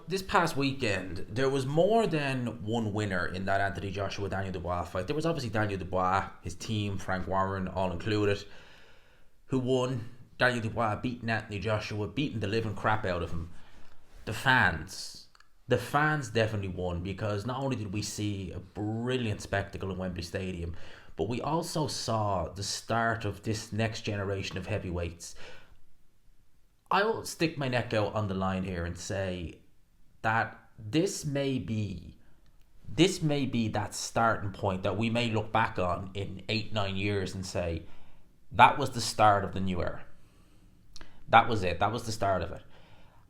This past weekend, there was more than one winner in that Anthony Joshua Daniel Dubois fight. There was obviously Daniel Dubois, his team, Frank Warren, all included, who won. Daniel Dubois beating Anthony Joshua, beating the living crap out of him. The fans. The fans definitely won because not only did we see a brilliant spectacle in Wembley Stadium, but we also saw the start of this next generation of heavyweights. I will stick my neck out on the line here and say that this may be that starting point that we may look back on in 8 9 years and say that was the start of the new era. That was it. That was the start of it.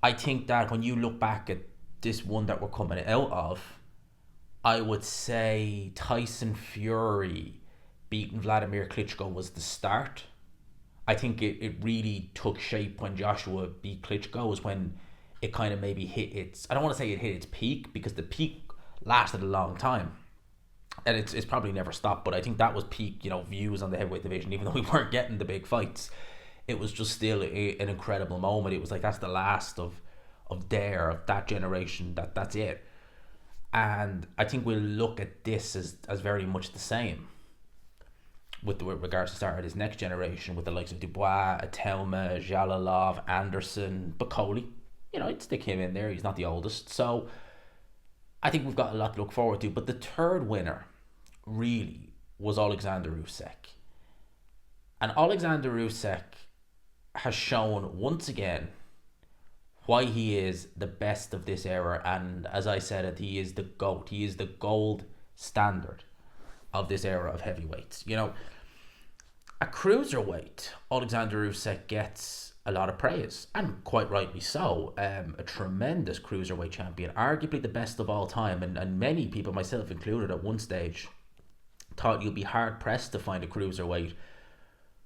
I think that when you look back at this one that we're coming out of, I would say Tyson Fury beating Vladimir Klitschko was the start. I think it really took shape when Joshua beat Klitschko, was when it kind of maybe hit its, I don't want to say it hit its peak because the peak lasted a long time. And it's probably never stopped, but I think that was peak, views on the heavyweight division, even though we weren't getting the big fights. It was just still an incredible moment. It was like that's the last of that generation. That's it. And I think we'll look at this as very much the same with regards to start of this next generation with the likes of Dubois, Atelma, Jalalov, Anderson, Bacoli. I'd stick him in there. He's not the oldest. So I think we've got a lot to look forward to. But the third winner really was Oleksandr Usyk. And Oleksandr Usyk has shown once again why he is the best of this era. And as I said it, he is the GOAT. He is the gold standard of this era of heavyweights. A cruiserweight, Oleksandr Usyk gets a lot of praise, and quite rightly so. A tremendous cruiserweight champion, arguably the best of all time, and many people, myself included, at one stage thought you'd be hard pressed to find a cruiserweight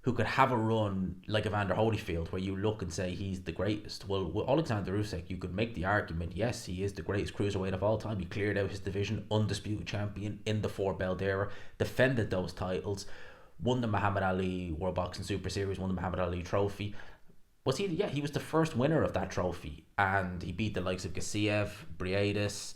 who could have a run like Evander Holyfield, where you look and say he's the greatest. Well, with Oleksandr Usyk, you could make the argument, yes, he is the greatest cruiserweight of all time. He cleared out his division, undisputed champion in the four-belt era, defended those titles, won the Muhammad Ali World Boxing Super Series, won the Muhammad Ali Trophy. Was he? Yeah, he was the first winner of that trophy, and he beat the likes of Gassiev, Briedis,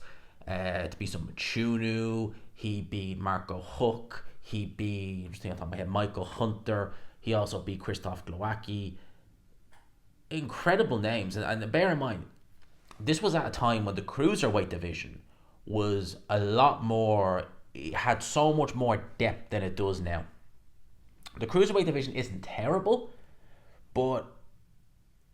to beat some Chunu. He beat Marco Huck. He beat, I'm just thinking off the top of my head, Michael Hunter. He also beat Krzysztof Glowacki. Incredible names, and bear in mind, this was at a time when the cruiserweight division was a lot more. It had so much more depth than it does now. The cruiserweight division isn't terrible, but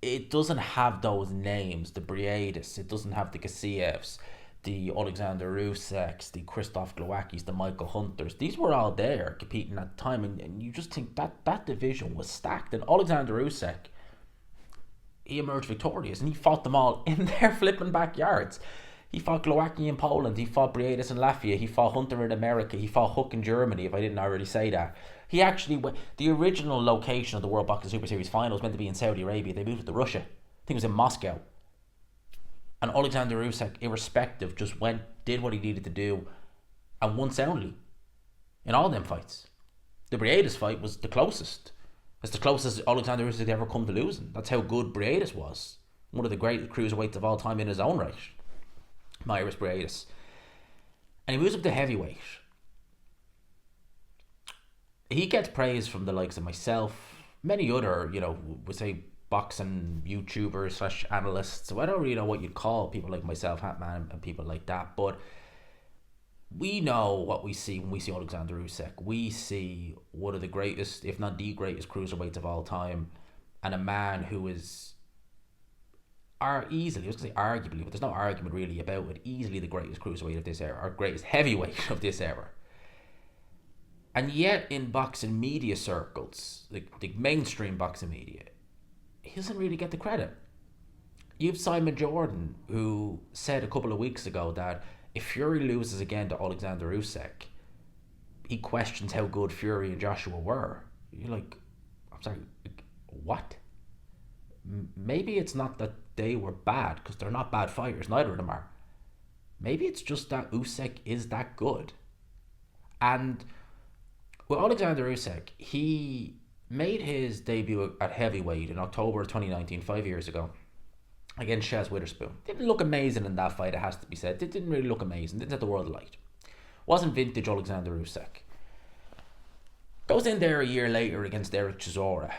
it doesn't have those names, the Briedis, it doesn't have the Gassievs, the Oleksandr Usyks, the Krzysztof Glowackis, the Michael Hunters. These were all there competing at the time, and you just think that division was stacked. And Oleksandr Usyk, he emerged victorious, and he fought them all in their flipping backyards. He fought Glowacki in Poland, he fought Briedis in Latvia, he fought Hunter in America, he fought Hook in Germany, if I didn't already say that. He actually, the original location of the World Boxing Super Series final was meant to be in Saudi Arabia. They moved it to Russia. I think it was in Moscow. And Oleksandr Usyk, irrespective, just did what he needed to do, and won soundly in all them fights. The Briedis fight was the closest. It's the closest Oleksandr Usyk ever come to losing. That's how good Briedis was. One of the great cruiserweights of all time in his own right. Myris Briedis. And he moves up to heavyweight. He gets praise from the likes of myself, many other, would say boxing YouTubers / analysts. So I don't really know what you'd call people like myself, Hatman, and people like that. But we know what we see when we see Oleksandr Usyk. We see one of the greatest, if not the greatest, cruiserweights of all time, and a man who is easily, I was going to say arguably, but there's no argument really about it, easily the greatest cruiserweight of this era, or greatest heavyweight of this era. And yet in boxing media circles, like the mainstream boxing media, he doesn't really get the credit. You have Simon Jordan, who said a couple of weeks ago that if Fury loses again to Oleksandr Usyk, he questions how good Fury and Joshua were. You're like, I'm sorry, what? Maybe it's not that they were bad, because they're not bad fighters, neither of them are. Maybe it's just that Usyk is that good. And with Oleksandr Usyk, he made his debut at heavyweight in October 2019, 5 years ago. against Chez Witherspoon. Didn't look amazing in that fight, it has to be said. It didn't really look amazing. Didn't set the world alight. Wasn't vintage Oleksandr Usyk. Goes in there a year later against Derek Chisora.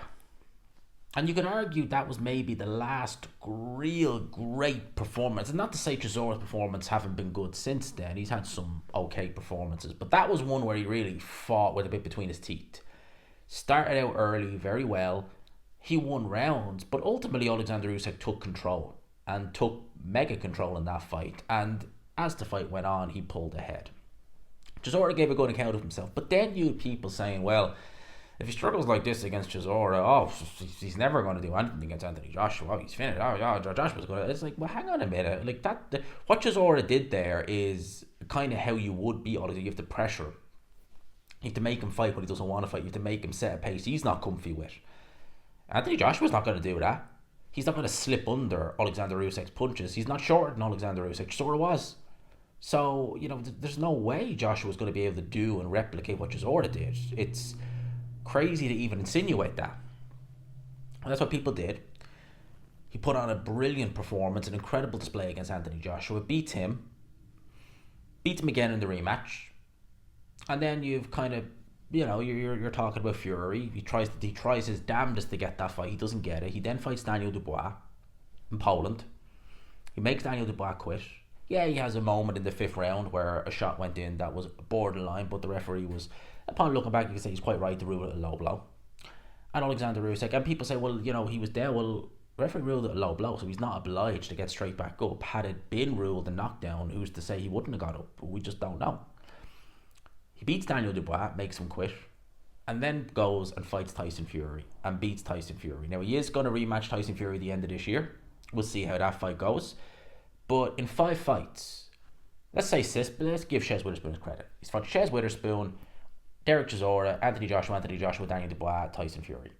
And you could argue that was maybe the last real great performance. And not to say Chisora's performance haven't been good since then. He's had some okay performances. But that was one where he really fought with a bit between his teeth. Started out early, very well. He won rounds. But ultimately, Oleksandr Usyk took control. And took mega control in that fight. And as the fight went on, he pulled ahead. Chisora gave a good account of himself. But then you had people saying, well, if he struggles like this against Chisora, he's never going to do anything against Anthony Joshua. Oh, he's finished. Oh, yeah, Joshua's going to... It's like, well, hang on a minute. Like that, what Chisora did there is kind of how you would beat Oleksandr. You have to pressure him. You have to make him fight when he doesn't want to fight. You have to make him set a pace he's not comfy with. Anthony Joshua's not going to do that. He's not going to slip under Oleksandr Usyk's punches. He's not shorter than Oleksandr Usyk. Chisora was. So, there's no way Joshua's going to be able to do and replicate what Chisora did. It's crazy to even insinuate that. And that's what people did. He put on a brilliant performance, an incredible display against Anthony Joshua, beats him again in the rematch, and then you've kind of, you're talking about Fury. He tries his damnedest to get that fight. He doesn't get it. He then fights Daniel Dubois in Poland. He makes Daniel Dubois quit. Yeah, he has a moment in the 5th round where a shot went in that was borderline, but the referee was, upon looking back, you can say he's quite right to rule it a low blow. And Oleksandr Usyk, and people say, well, he was there. Well, the referee ruled it a low blow, so he's not obliged to get straight back up. Had it been ruled a knockdown, who's to say he wouldn't have got up? We just don't know. He beats Daniel Dubois, makes him quit, and then goes and fights Tyson Fury and beats Tyson Fury. Now, he is going to rematch Tyson Fury at the end of this year. We'll see how that fight goes. But in 5 fights, let's give Chez Witherspoon his credit. He's fought Chez Witherspoon, Derek Chisora, Anthony Joshua, Daniel Dubois, Tyson Fury.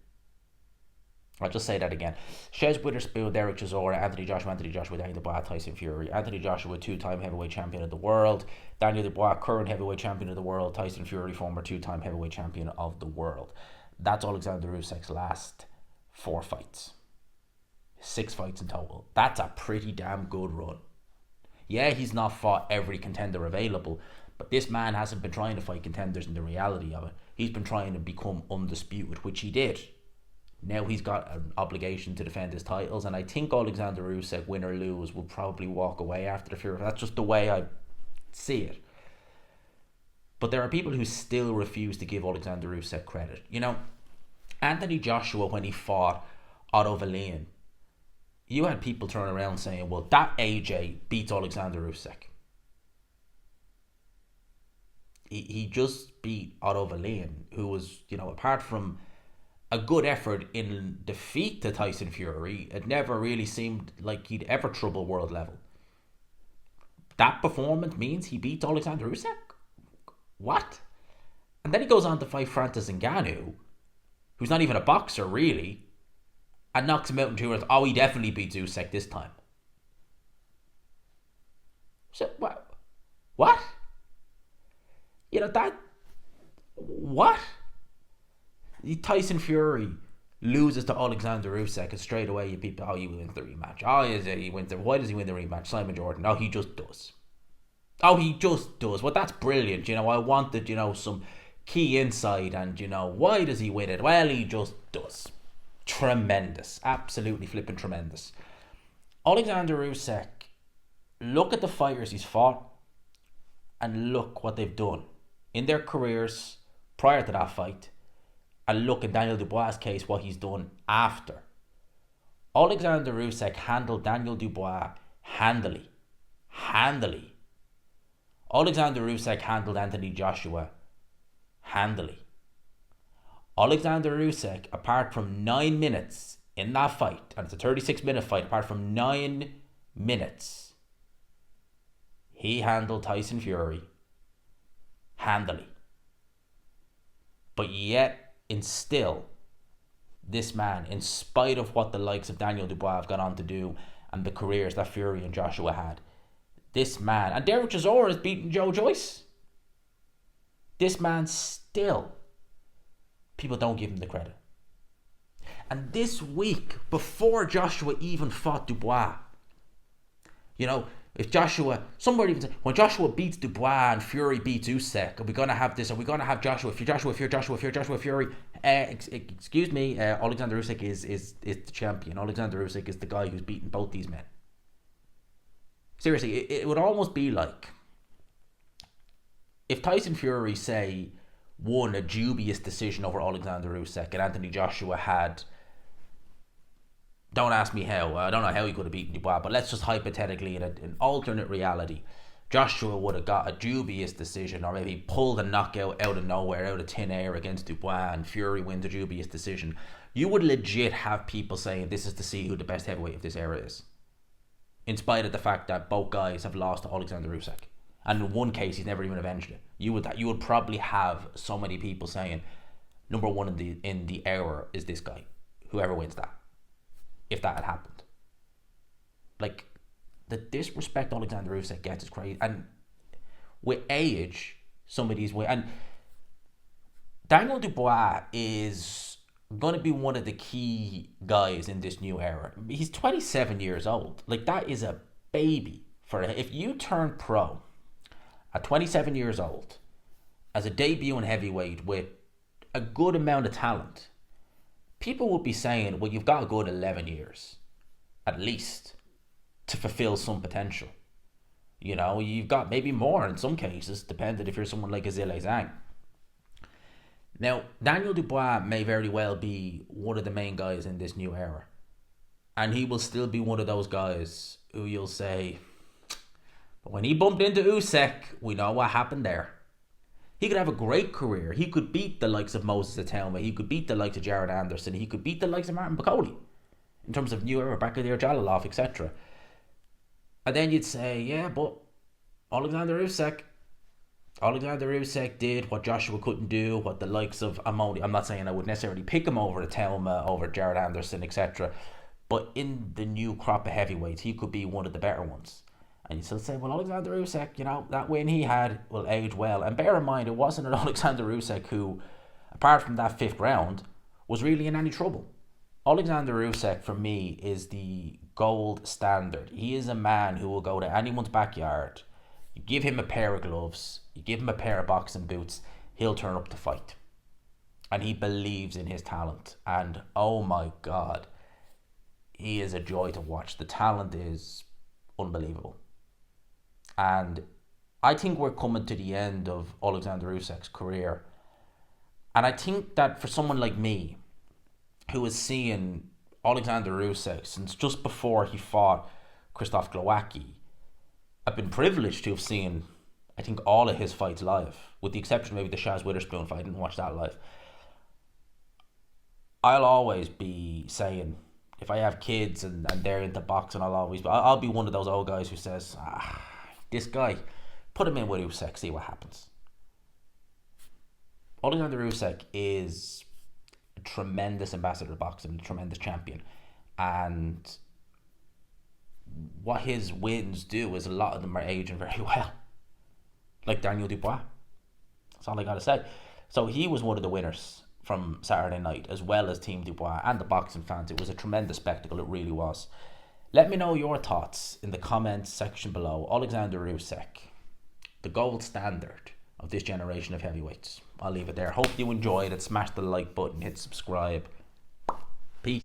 I'll just say that again. Chez Witherspoon, Derek Chisora, Anthony Joshua, Daniel Dubois, Tyson Fury. Anthony Joshua, 2-time heavyweight champion of the world. Daniel Dubois, current heavyweight champion of the world. Tyson Fury, former 2-time heavyweight champion of the world. That's Oleksandr Usyk's last 4 fights. 6 fights in total. That's a pretty damn good run. Yeah, he's not fought every contender available, but this man hasn't been trying to fight contenders in the reality of it. He's been trying to become undisputed, which he did. Now he's got an obligation to defend his titles, and I think Oleksandr Usyk, win or lose, will probably walk away after the Fury. That's just the way I see it. But there are people who still refuse to give Oleksandr Usyk credit. Anthony Joshua, when he fought Otto Wallin, you had people turn around saying, well, that AJ beats Oleksandr Usyk. He just beat Otto Wallin, who was, apart from a good effort in defeat to Tyson Fury, it never really seemed like he'd ever trouble world level. That performance means he beats Oleksandr Usyk? What? And then he goes on to fight Francis Ngannou, who's not even a boxer, really, and knocks him out in 2 rounds. Oh, he definitely beats Usyk this time. So, what? What? What? Tyson Fury loses to Oleksandr Usyk, and straight away you people, he wins the rematch. He wins the... Why does he win the rematch? Simon Jordan. Oh, he just does. Well, that's brilliant. I wanted, some key insight, and, why does he win it? Well, he just does. Tremendous. Absolutely flipping tremendous. Oleksandr Usyk, look at the fighters he's fought, and look what they've done in their careers prior to that fight, and look in Daniel Dubois' case what he's done after. Oleksandr Usyk handled Daniel Dubois handily. Oleksandr Usyk handled Anthony Joshua handily. Oleksandr Usyk, apart from 9 minutes in that fight, and it's a 36-minute fight, apart from 9 minutes, he handled Tyson Fury handily. But yet, this man, in spite of what the likes of Daniel Dubois have gone on to do and the careers that Fury and Joshua had, this man, and Derek Chisora has beaten Joe Joyce. This man still, people don't give him the credit. And this week, before Joshua even fought Dubois, You know, if Joshua, somebody even said, when Joshua beats Dubois and Fury beats Usyk, are we going to have this? Are we going to have Joshua? If you're Joshua Fury, excuse me, Oleksandr Usyk is the champion. Oleksandr Usyk is the guy who's beaten both these men. Seriously, it would almost be like if Tyson Fury, say, won a dubious decision over Oleksandr Usyk and Anthony Joshua had, don't ask me how, I don't know how he could have beaten Dubois, but let's just hypothetically, in an alternate reality, Joshua would have got a dubious decision, or maybe pulled a knockout out of nowhere, out of thin air against Dubois, and Fury wins a dubious decision. You would legit have people saying this is to see who the best heavyweight of this era is, in spite of the fact that both guys have lost to Oleksandr Usyk. And in one case, he's never even avenged it. You would probably have so many people saying, number one in the era is this guy, whoever wins that, if that had happened. Like, the disrespect Oleksandr Usyk gets is crazy. And with age, some of these and Daniel Dubois is going to be one of the key guys in this new era. He's 27 years old. Like, that is a baby for if you turn pro at 27 years old, as a debut in heavyweight with a good amount of talent, people would be saying, well, you've got a good 11 years, at least, to fulfill some potential. You know, you've got maybe more in some cases, depending if you're someone like a Zhilei Zhang. Now, Daniel Dubois may very well be one of the main guys in this new era. And he will still be one of those guys who you'll say, but when he bumped into Usyk, we know what happened there. He could have a great career. He could beat the likes of Moses Atelma. He could beat the likes of Jared Anderson. He could beat the likes of Martin Bakoli in terms of new era, Brakadir Jalilov, etc. And then you'd say, yeah, but Oleksandr Usyk did what Joshua couldn't do, what the likes of I'm not saying I would necessarily pick him over Atelma, over Jared Anderson, etc. But in the new crop of heavyweights, he could be one of the better ones. And you still say, well, Oleksandr Usyk, you know, that win he had will age well. And bear in mind, it wasn't an Oleksandr Usyk who, apart from that fifth round, was really in any trouble. Oleksandr Usyk, for me, is the gold standard. He is a man who will go to anyone's backyard. You give him a pair of gloves, you give him a pair of boxing boots, he'll turn up to fight. And he believes in his talent. And oh my God, he is a joy to watch. The talent is unbelievable. And I think we're coming to the end of Oleksandr Usyk's career. And I think that for someone like me, who is seeing Oleksandr Usyk since just before he fought Krzysztof Glowacki, I've been privileged to have seen, I think, all of his fights live, with the exception of maybe the Shaz Witherspoon fight. I didn't watch that live. I'll always be saying, if I have kids and they're into boxing, I'll be one of those old guys who says, this guy, put him in with Usyk, see what happens. Oleksandr Usyk is a tremendous ambassador of boxing, a tremendous champion. And what his wins do is a lot of them are aging very well. Like Daniel Dubois. That's all I got to say. So he was one of the winners from Saturday night, as well as Team Dubois and the boxing fans. It was a tremendous spectacle, it really was. Let me know your thoughts in the comments section below. Oleksandr Usyk, the gold standard of this generation of heavyweights. I'll leave it there. Hope you enjoyed it. Smash the like button, hit subscribe.